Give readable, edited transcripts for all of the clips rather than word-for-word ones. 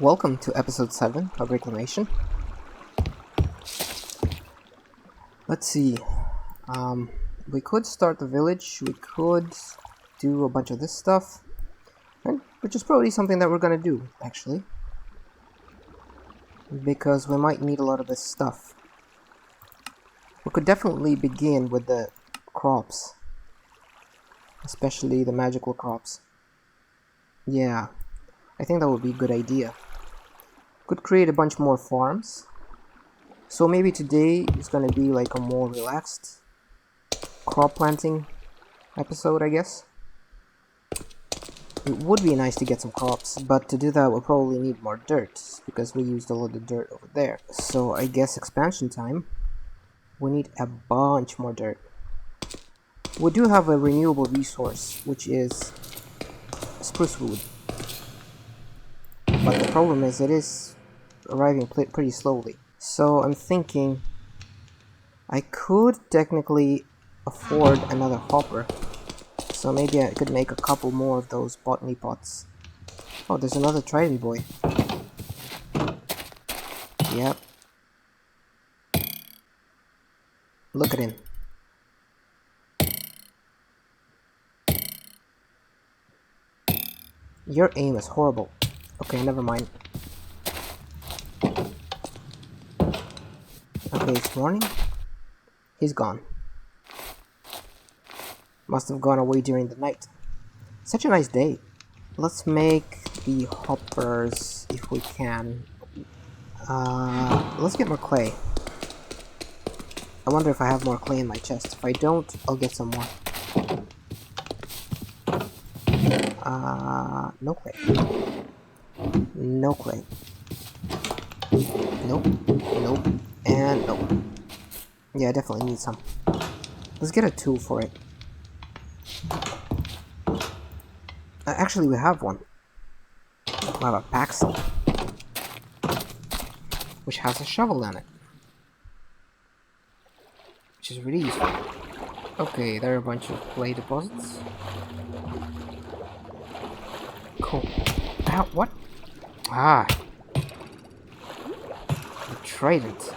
Welcome to episode 7 of Reclamation. Let's see. We could start the village, we could do a bunch of this stuff, which is probably something that we're gonna do, actually. Because we might need a lot of this stuff. We could definitely begin with the crops. Especially the magical crops. Yeah, I think that would be a good idea. Could create a bunch more farms. So maybe today is gonna be like a more relaxed crop planting episode, I guess. It would be nice to get some crops, but to do that we'll probably need more dirt, because we used a lot of dirt over there. So I guess expansion time, we need a bunch more dirt. We do have a renewable resource, which is spruce wood. But the problem is it is arriving pretty slowly. So I'm thinking I could technically afford another hopper. So maybe I could make a couple more of those Botany Pots. Oh, there's another trident boy. Yep. Look at him. Your aim is horrible. Okay, never mind. Okay, it's morning. He's gone. Must have gone away during the night. Such a nice day. Let's make the hoppers if we can. Let's get more clay. I wonder if I have more clay in my chest. If I don't, I'll get some more. No clay. No clay. Nope. Nope. And nope. Yeah, I definitely need some. Let's get a tool for it. Actually, we have one. We have a Paxel, which has a shovel in it, which is really useful. Okay, there are a bunch of clay deposits. Cool. Ow, what? Ah. The trident.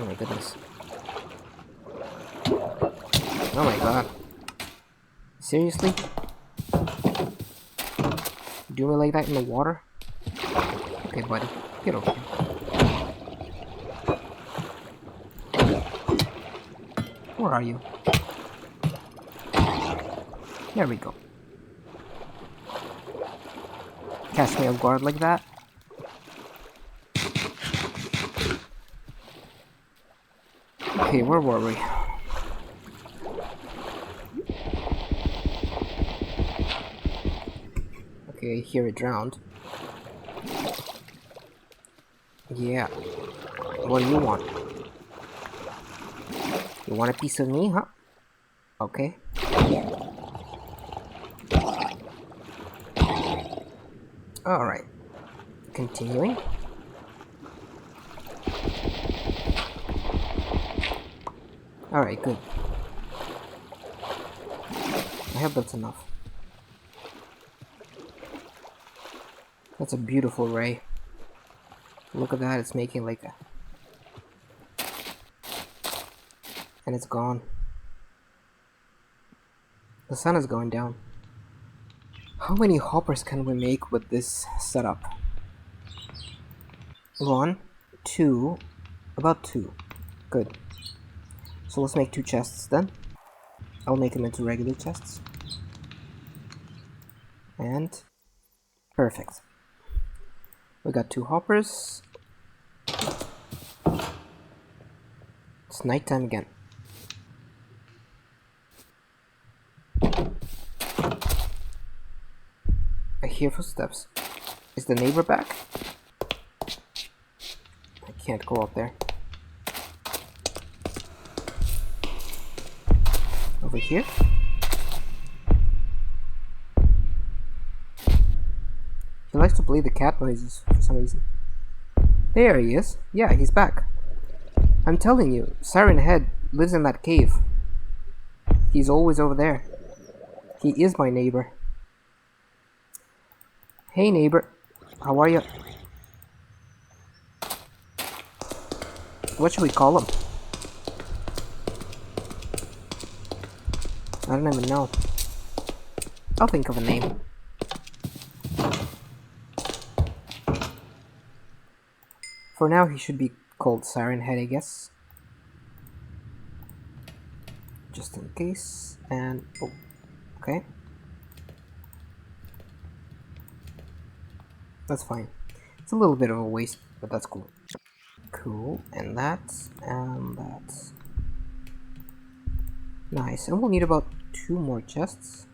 Oh my goodness. Oh my god. Seriously? Do me like that in the water? Okay, buddy. Get over here. Where are you? There we go. Catch me off guard like that. Okay, where were we? Okay, here it drowned. Yeah. What do you want? You want a piece of me, huh? Okay. Alright. Continuing. Alright, good. I hope that's enough. That's a beautiful ray. Look at that, it's making like a... And it's gone. The sun is going down. How many hoppers can we make with this setup? 1, 2, about 2. Good. So let's make 2 chests then. I'll make them into regular chests. And... perfect. We got 2 hoppers. It's nighttime again. I hear footsteps. Is the neighbor back? I can't go up there. Over here? He likes to play the cat noises for some reason. There he is. Yeah, he's back. I'm telling you, Siren Head lives in that cave. He's always over there. He is my neighbor. Hey neighbor. How are you? What should we call him? I don't even know. I'll think of a name. For now, he should be called Siren Head, I guess. Just in case. And oh, okay. That's fine. It's a little bit of a waste, but that's cool. Cool, and that's nice. And we'll need about 2 more chests.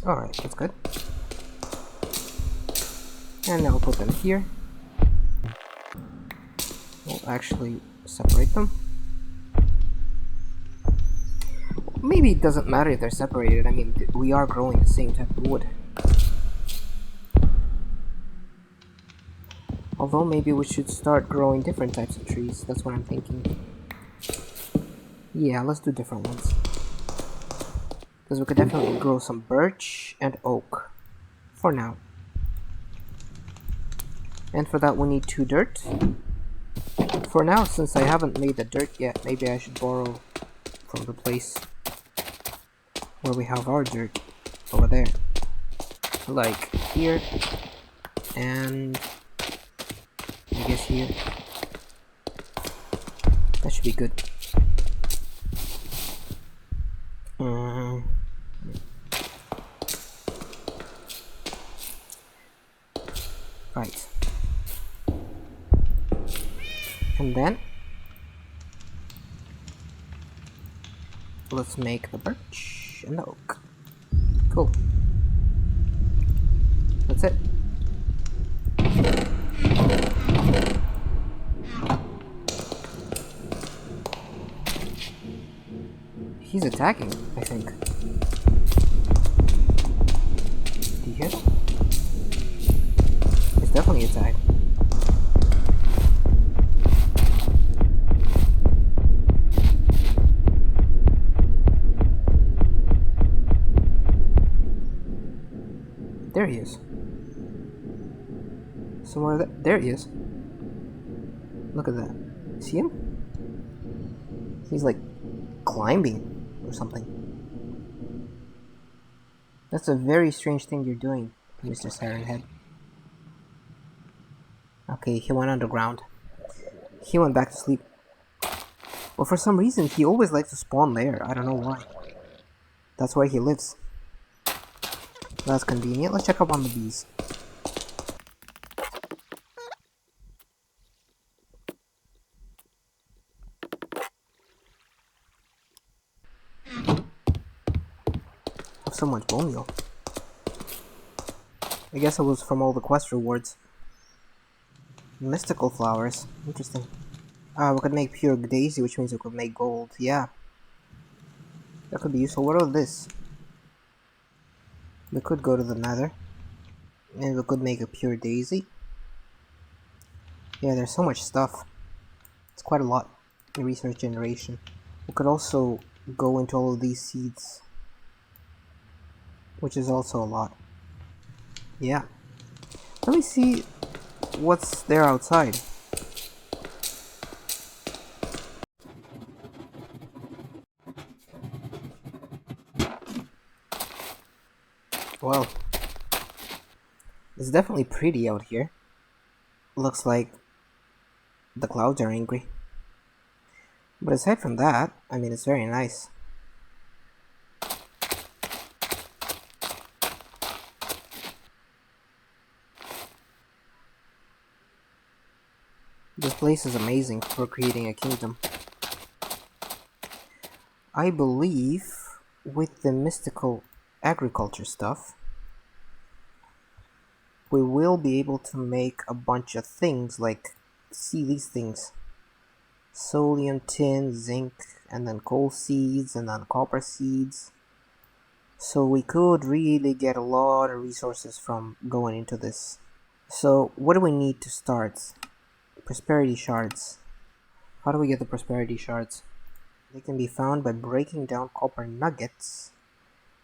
Alright, that's good. And now I'll put them here. We'll actually separate them. Maybe it doesn't matter if they're separated. I mean, we are growing the same type of wood. Although maybe we should start growing different types of trees. That's what I'm thinking. Yeah, let's do different ones. Because we could definitely grow some birch and oak. For now. And for that we need 2 dirt. For now, since I haven't made the dirt yet, maybe I should borrow from the place where we have our dirt. Over there. Like here. And I guess here. That should be good. Right. And then let's make the birch and the oak. Cool. That's it. He's attacking, I think. Do you hear? It's definitely attacking. There he is. Somewhere there he is. Look at that. See him? He's like climbing or something. That's a very strange thing you're doing, Mr. Siren Head. Okay, he went underground. He went back to sleep. But for some reason, he always likes to spawn there. I don't know why. That's where he lives. That's convenient. Let's check up on the bees. Have so much bone meal. I guess it was from all the quest rewards. Mystical flowers. Interesting. We could make pure daisy, which means we could make gold. Yeah. That could be useful. What are this? We could go to the Nether. And we could make a pure daisy. Yeah, there's so much stuff. It's quite a lot in resource generation. We could also go into all of these seeds. Which is also a lot. Yeah. Let me see what's there outside. Well, it's definitely pretty out here. Looks like the clouds are angry. But aside from that, I mean, it's very nice. This place is amazing for creating a kingdom. I believe with the mystical agriculture stuff, we will be able to make a bunch of things, like, see these things. Solium, tin, zinc, and then coal seeds, and then copper seeds. So we could really get a lot of resources from going into this. So what do we need to start? Prosperity Shards. How do we get the Prosperity Shards? They can be found by breaking down copper nuggets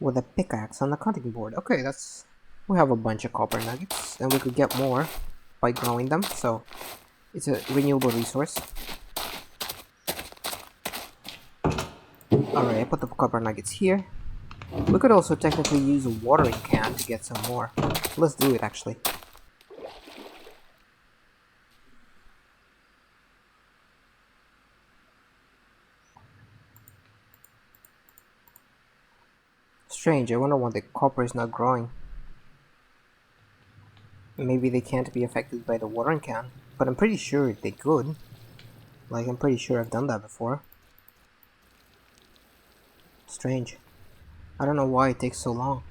with a pickaxe on the cutting board. Okay, that's... we have a bunch of copper nuggets, and we could get more by growing them, so it's a renewable resource. Alright, I put the copper nuggets here. We could also technically use a watering can to get some more. Let's do it, actually. Strange, I wonder why the copper is not growing. Maybe they can't be affected by the watering can, but I'm pretty sure they could. Like, I'm pretty sure I've done that before. Strange. I don't know why it takes so long.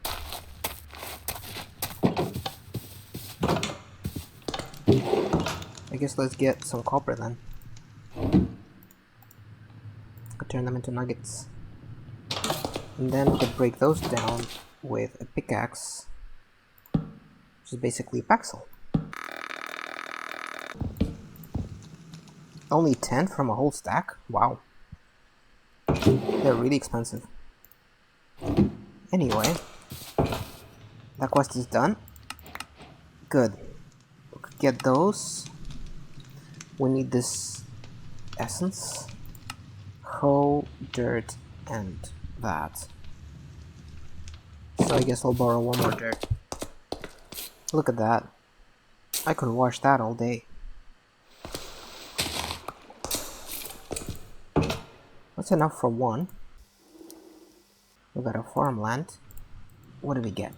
I guess let's get some copper then. Could turn them into nuggets. And then we could break those down with a pickaxe, which is basically Paxel. Only 10 from a whole stack? Wow. They're really expensive. Anyway, that quest is done. Good. We could get those. We need this essence, hoe, dirt, and that. So I guess I'll borrow one more dirt. Look at that. I could wash that all day. That's enough for one. We got a farmland. What do we get?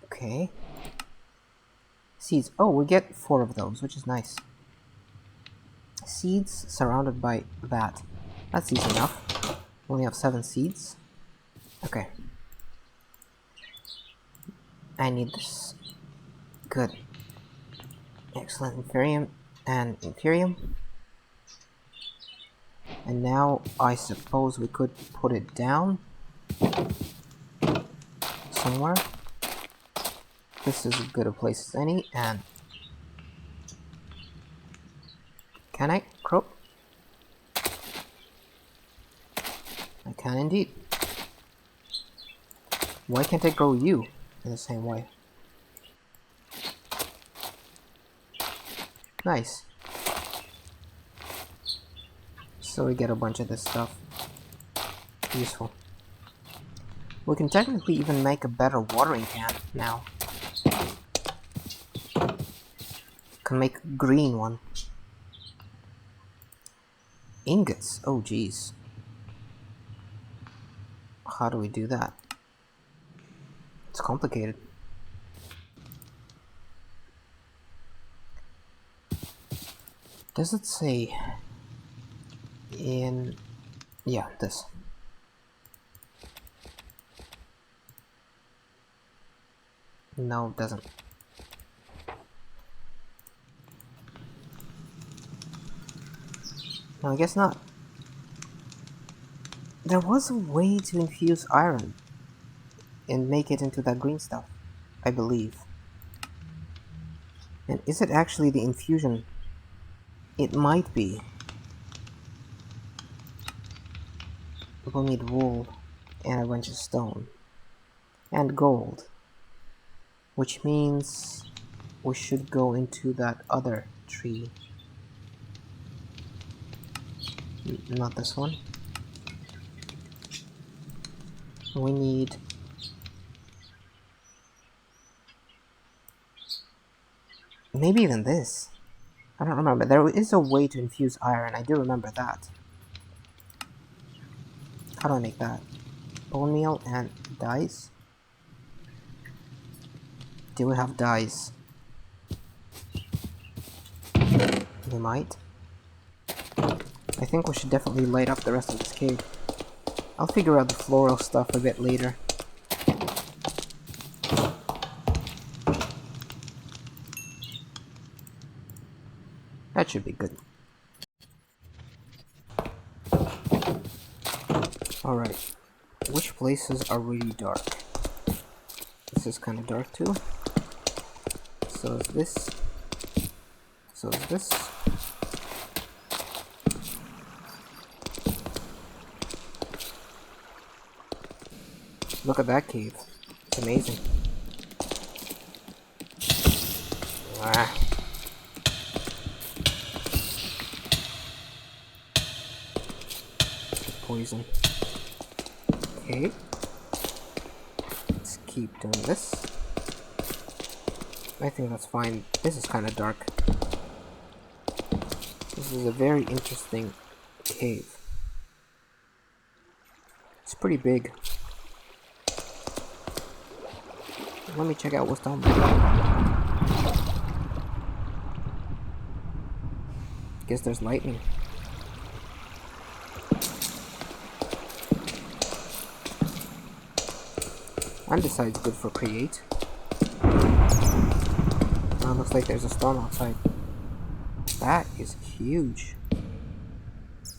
Okay. Seeds. Oh, we get 4 of those, which is nice. Seeds surrounded by that. That's easy enough. We only have 7 seeds. Okay. I need this. Good. Excellent. Inferium and Inferium. And now I suppose we could put it down somewhere. This is as good a place as any, and can I grow? I can indeed. Why can't I grow you in the same way? Nice. So we get a bunch of this stuff. Useful. We can technically even make a better watering can now. Can make a green one. Ingots. Oh geez. How do we do that? It's complicated. Does it say in... yeah, this. No, it doesn't. No, I guess not. There was a way to infuse iron and make it into that green stuff, I believe. And is it actually the infusion? It might be. We'll need wool and a bunch of stone and gold, which means we should go into that other tree. Not this one. We need maybe even this. I don't remember. There is a way to infuse iron. I do remember that. How do I make that? Bone meal and dyes? Do we have dyes? We might. I think we should definitely light up the rest of this cave. I'll figure out the floral stuff a bit later. That should be good. Alright. Which places are really dark? This is kind of dark too. So is this. So is this. Look at that cave. It's amazing. Ah. Poison. Okay. Let's keep doing this. I think that's fine. This is kind of dark. This is a very interesting cave. It's pretty big. Let me check out what's down there. Guess there's lightning. Andesite's good for create. Oh, looks like there's a storm outside. That is huge.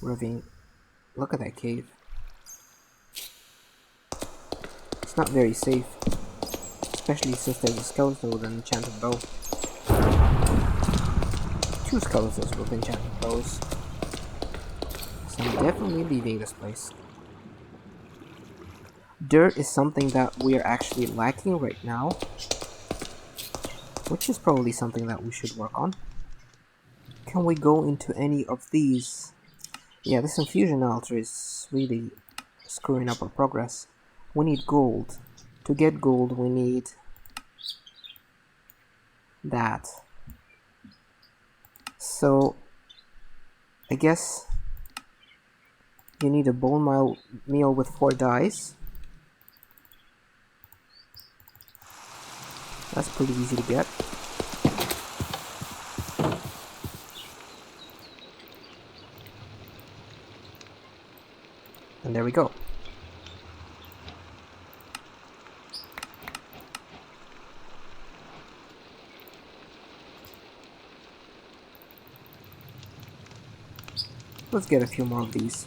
Ravine. Look at that cave. It's not very safe. Especially since there's a skeleton with an enchanted bow. 2 skeletons with enchanted bows. So I'm definitely leaving this place. Dirt is something that we are actually lacking right now, which is probably something that we should work on. Can we go into any of these? Yeah, this infusion altar is really screwing up our progress. We need gold. To get gold, we need that. So, I guess you need a bone meal with 4 dyes. That's pretty easy to get. And there we go. Let's get a few more of these.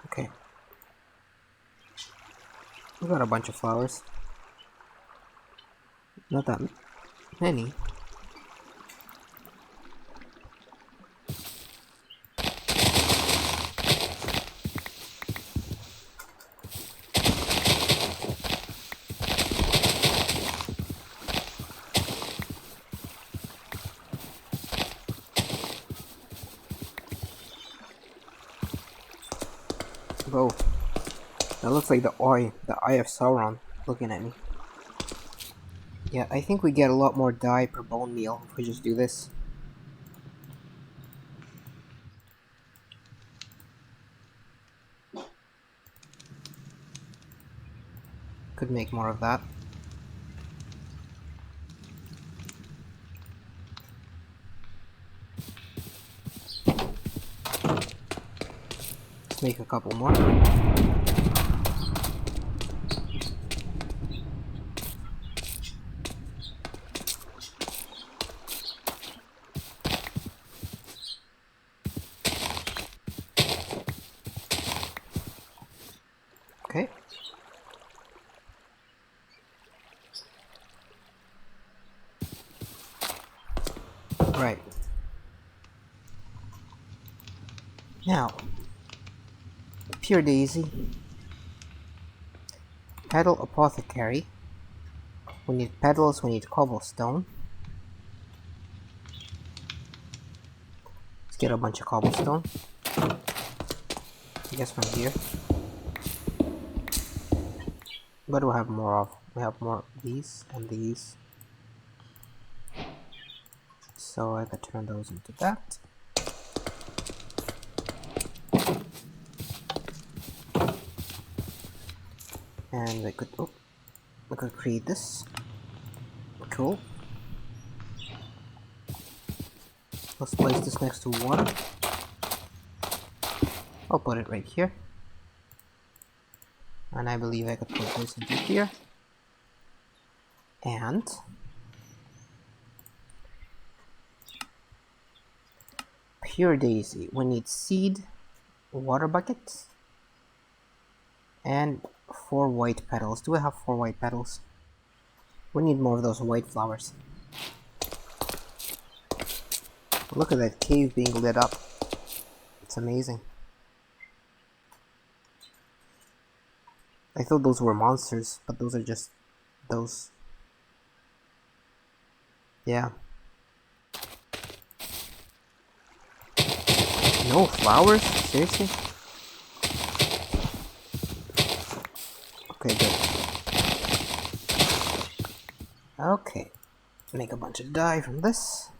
Okay. We got a bunch of flowers. Not that many. Whoa. That looks like the Eye of Sauron looking at me. Yeah, I think we get a lot more dye per bone meal if we just do this. Could make more of that. Let's make a couple more. Okay. Right. Now, Pure Daisy. Petal Apothecary. We need petals, we need cobblestone. Let's get a bunch of cobblestone. I guess from here. What do we have more of? We have more of these and these. So I could turn those into that. And we could create this. Cool. Let's place this next to water. I'll put it right here. And I believe I could put this into here. And Pure daisy. We need seed, water bucket, and 4 white petals. Do we have 4 white petals? We need more of those white flowers. Look at that cave being lit up. It's amazing. I thought those were monsters, but those are just those. Yeah. No flowers? Seriously? Okay, good. Okay. Make a bunch of dye from this.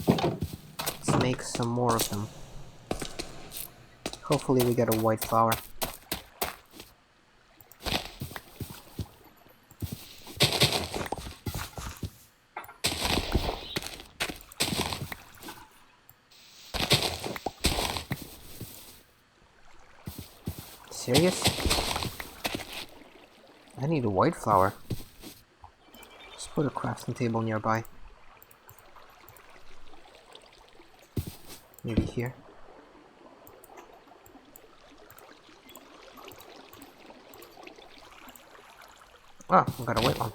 Let's make some more of them. Hopefully we get a white flower. Serious? I need a white flower. Let's put a crafting table nearby. Maybe here. Oh, I got a white one.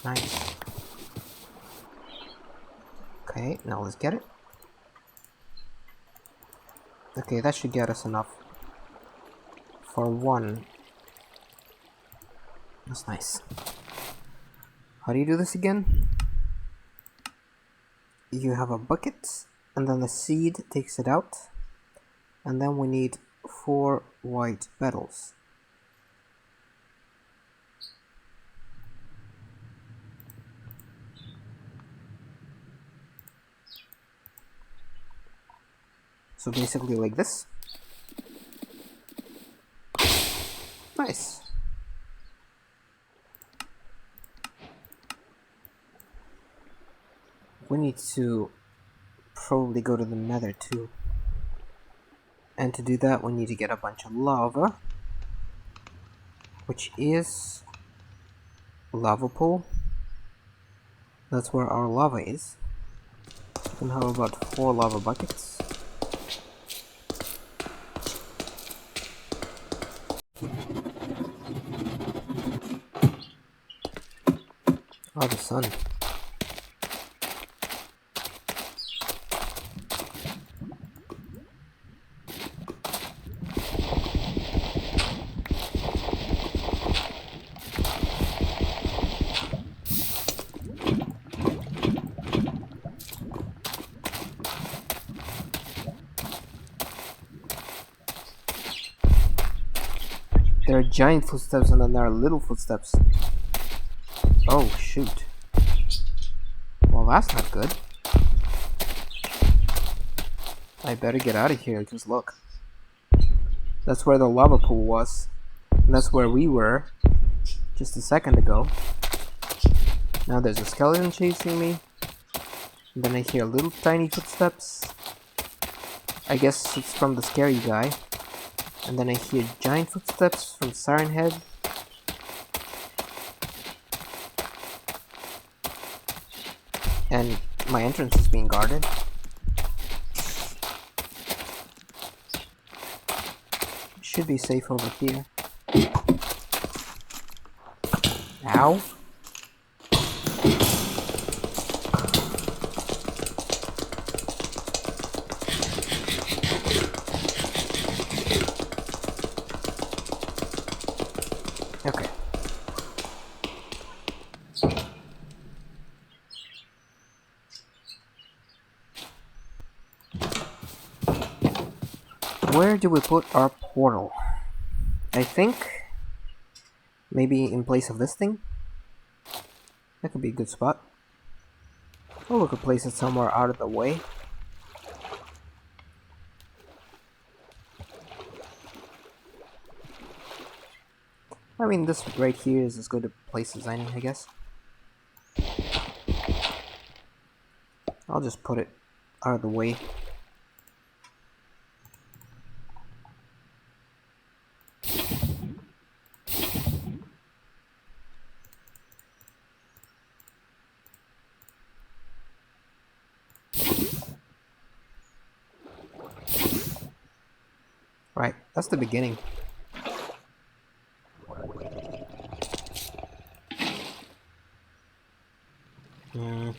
Nice. Okay, now let's get it. Okay, that should get us enough for one. That's nice. How do you do this again? You have a bucket, and then the seed takes it out, and then we need 4 white petals. So basically like this. Nice. We need to probably go to the Nether too. And to do that we need to get a bunch of lava, which is lava pool. That's where our lava is. And how about 4 lava buckets? Oh, the sun. There are giant footsteps and then there are little footsteps. Oh shoot. Well, that's not good. I better get out of here because look. That's where the lava pool was. And that's where we were just a second ago. Now there's a skeleton chasing me. And then I hear little tiny footsteps. I guess it's from the scary guy. And then I hear giant footsteps from Siren Head. And my entrance is being guarded. Should be safe over here. Ow. Okay. Where do we put our portal? I think maybe in place of this thing? That could be a good spot. Or we could place it somewhere out of the way. I mean, this right here is as good a place as any, I guess. I'll just put it out of the way. That's the beginning. I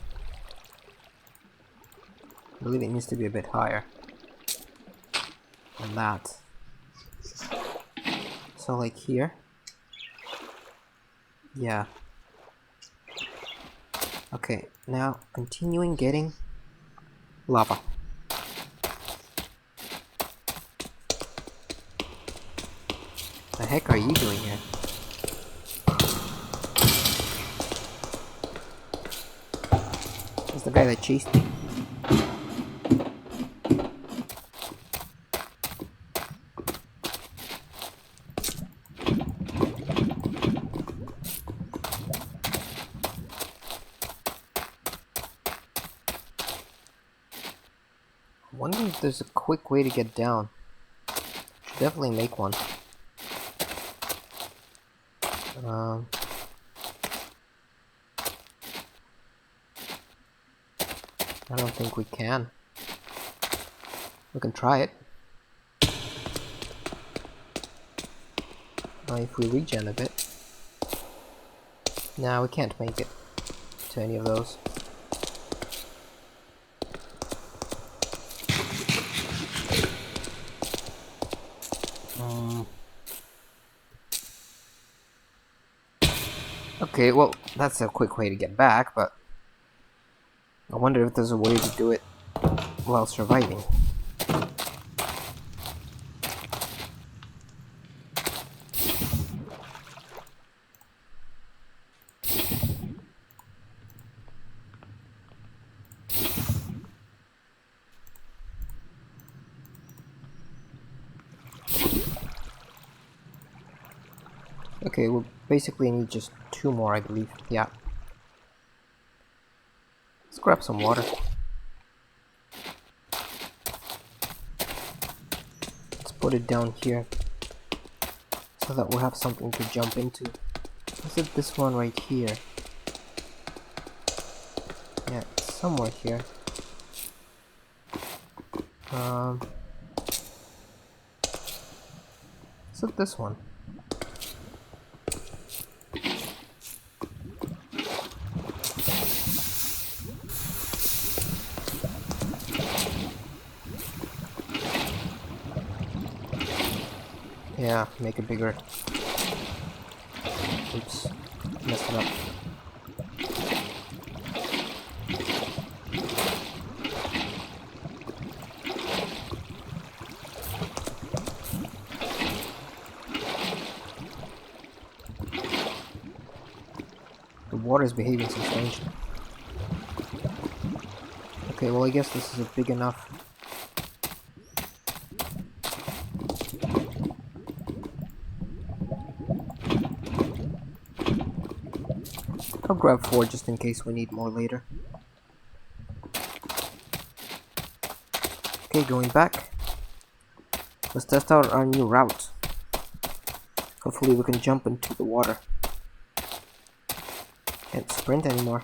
believe it needs to be a bit higher than that. So like here. Yeah. Okay, now continuing getting lava. The heck are you doing here? That's the guy that chased me. I wonder if there's a quick way to get down. Should definitely make one. I don't think we can. We can try it. If we regen a bit. Nah, we can't make it to any of those. Okay, well, that's a quick way to get back, but I wonder if there's a way to do it while surviving. Okay, we'll basically need just 2 more, I believe. Yeah. Let's grab some water. Let's put it down here so that we'll have something to jump into. Is it this one right here? Yeah, it's somewhere here. Is it this one? Yeah, make it bigger. Oops, messed it up. The water is behaving so strangely. Okay, well I guess this is big enough. I'll grab 4 just in case we need more later. Okay, going back. Let's test out our new route. Hopefully we can jump into the water. Can't sprint anymore.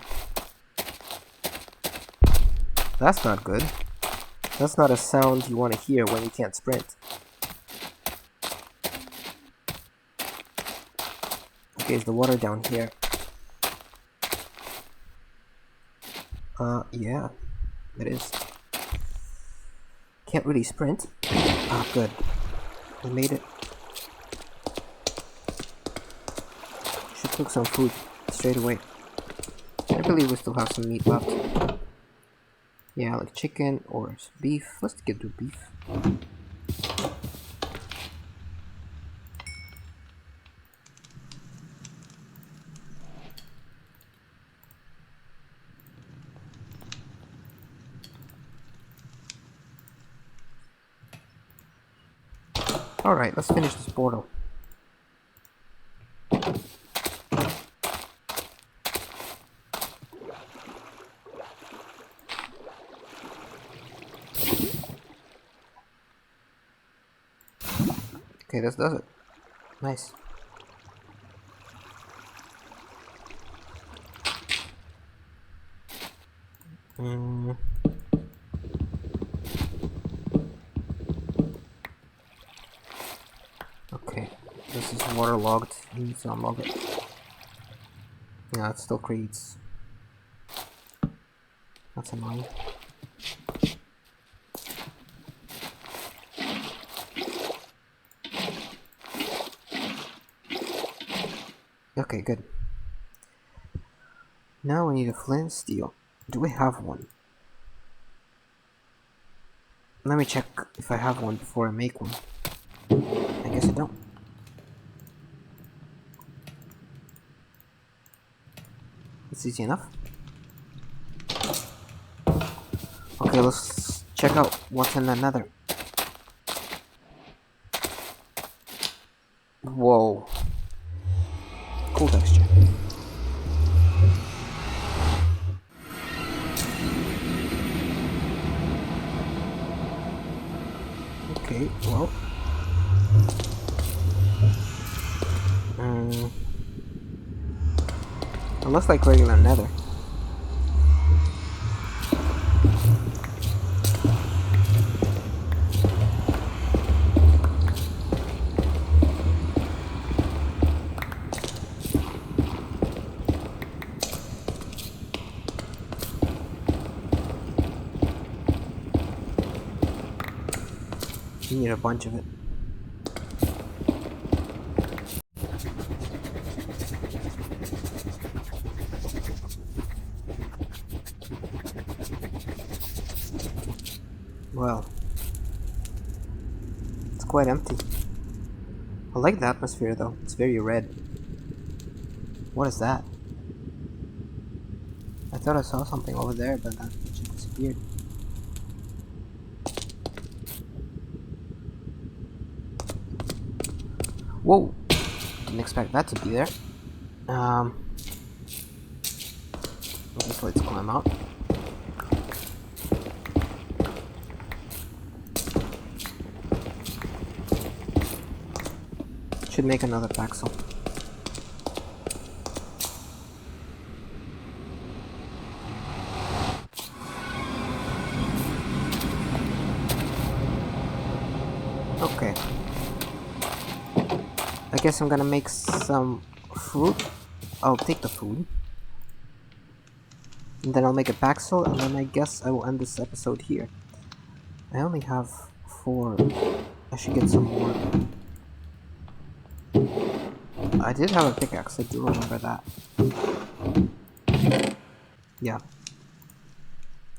That's not good. That's not a sound you want to hear when you can't sprint. Okay, is the water down here? Yeah, it is. Can't really sprint. Ah, good. We made it. Should cook some food straight away. I believe we still have some meat left. Yeah, like chicken or beef. Let's get to beef. Alright, let's finish this portal. Okay, this does it. Nice. waterlogged. You need to unlog it. Yeah, it still creates. That's annoying. Okay, good. Now we need a flint and steel. Do we have one? Let me check if I have one before I make one. I guess I don't. It's easy enough. Okay, let's check out what's in the Nether. Whoa. Cool texture. Okay, well. It looks like regular Nether. You need a bunch of it. Well, it's quite empty. I like the atmosphere though, it's very red. What is that? I thought I saw something over there, but that just disappeared. Whoa! Didn't expect that to be there. I guess let's climb out. Should make another Paxel. Okay. I guess I'm gonna make some food. I'll take the food. And then I'll make a Paxel, and then I guess I will end this episode here. I only have 4. I should get some more. I did have a pickaxe, I do remember that. Yeah.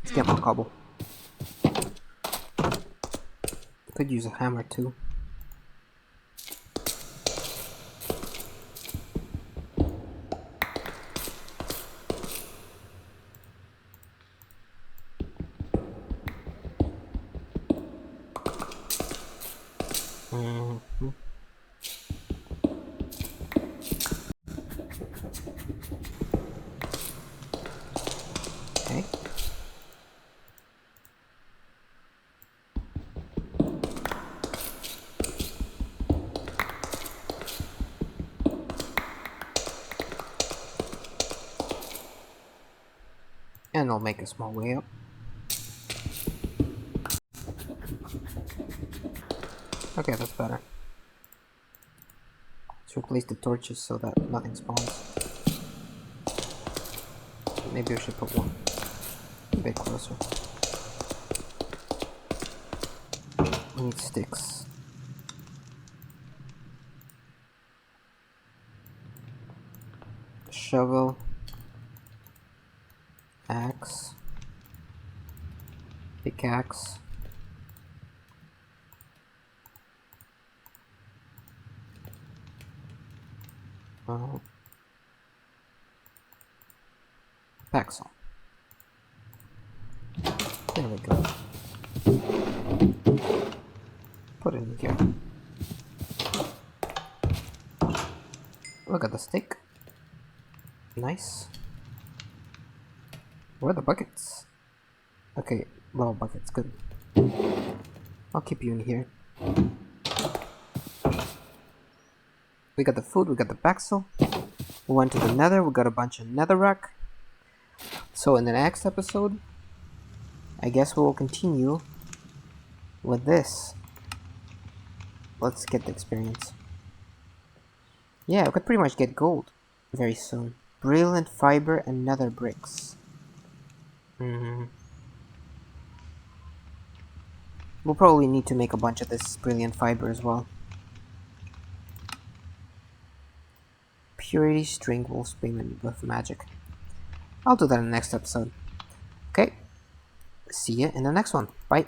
Let's get more cobble. Could use a hammer too. Okay. And I'll make a small way up. Okay, that's better. Let's replace the torches so that nothing spawns. Maybe I should put one a bit closer. We need sticks. Shovel. Axe. Pickaxe. Paxel. There we go. Put it in here. Look at the stick. Nice. Where are the buckets? Okay, lava buckets, good. I'll keep you in here. We got the food, we got the Paxel. We went to the Nether, we got a bunch of netherrack. So in the next episode, I guess we will continue with this. Let's get the experience. Yeah, we could pretty much get gold very soon. Brilliant fiber and nether bricks. Hmm. We'll probably need to make a bunch of this brilliant fiber as well. Purity string wolf's payment with magic. I'll do that in the next episode. Okay, see you in the next one. Bye.